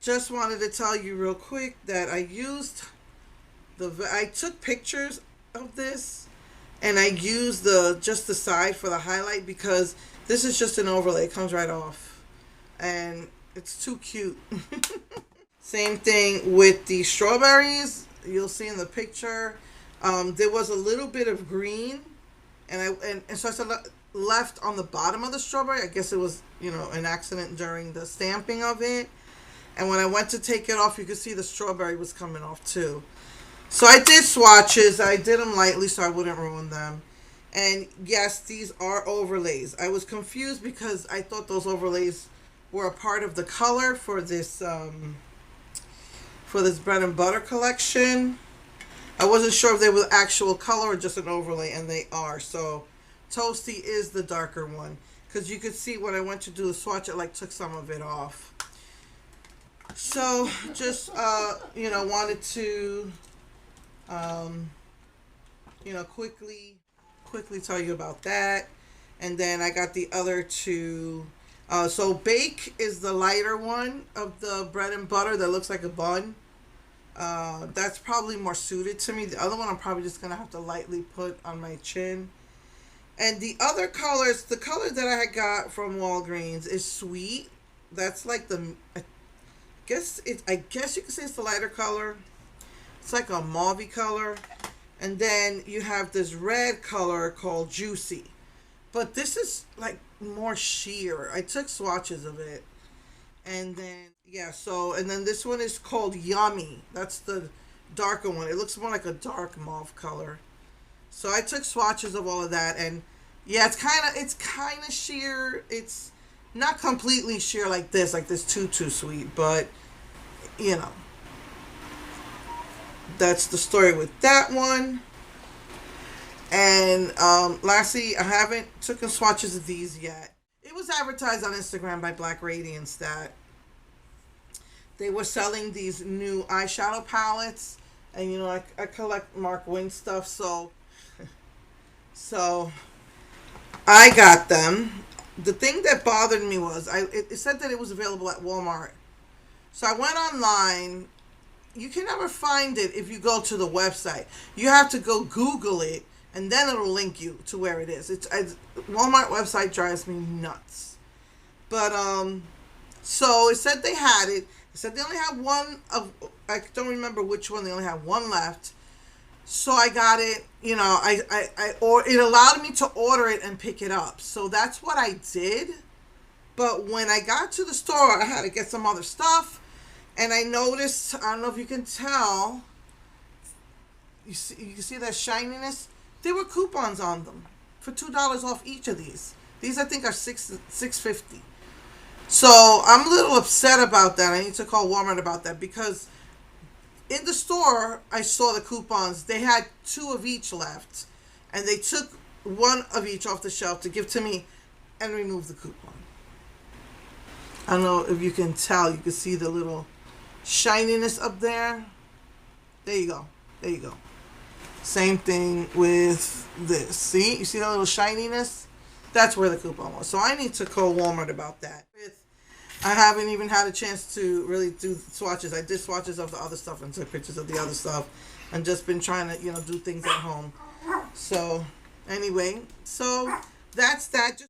Just wanted to tell you real quick that I took pictures of this, and I used the just the side for the highlight because this is just an overlay. It comes right off, and it's too cute. Same thing with the strawberries. You'll see in the picture, there was a little bit of green, and so I said left on the bottom of the strawberry. I guess it was an accident during the stamping of it. And when I went to take it off, you could see the strawberry was coming off too. So I did swatches. I did them lightly so I wouldn't ruin them. And yes, these are overlays. I was confused because I thought those overlays were a part of the color for this bread and butter collection. I wasn't sure if they were actual color or just an overlay, and they are. So Toasty is the darker one because you could see when I went to do the swatch, it like took some of it off. So just wanted to quickly tell you about that. And then I got the other two. So Bake is the lighter one of the bread and butter that looks like a bun. That's probably more suited to me. The other one I'm probably just gonna have to lightly put on my chin. And the other colors, the color that I had got from Walgreens is Sweet. That's like I guess you could say it's the lighter color. It's like a mauvey color. And then you have this red color called Juicy. But this is like more sheer. I took swatches of it. And then, and then this one is called Yummy. That's the darker one. It looks more like a dark mauve color. So I took swatches of all of that. And yeah, it's kind of sheer. It's not completely sheer like this too sweet, but that's the story with that one. And lastly, I haven't taken swatches of these yet. It was advertised on Instagram by Black Radiance that they were selling these new eyeshadow palettes, and I collect Mark Wynn stuff, so I got them. The thing that bothered me was it said that it was available at Walmart. So I went online. You can never find it if you go to the website. You have to go Google it, and then it'll link you to where it is. Walmart website drives me nuts. But so it said they had it. It said they only had one of. I don't remember which one. They only had one left. So I got it. It allowed me to order it and pick it up. So that's what I did. But when I got to the store, I had to get some other stuff. And I noticed, I don't know if you can tell, you can see that shininess? There were coupons on them for $2 off each of these. These I think are $6.50. So I'm a little upset about that. I need to call Walmart about that because in the store I saw the coupons. They had 2 of each left, and they took 1 of each off the shelf to give to me and remove the coupon. I don't know if you can tell. You can see the little shininess up there. There you go. Same thing with this. See? You see that little shininess? That's where the coupon was. So I need to call Walmart about that. I haven't even had a chance to really do swatches. I did swatches of the other stuff and took pictures of the other stuff, and just been trying to, do things at home. So anyway, so that's that.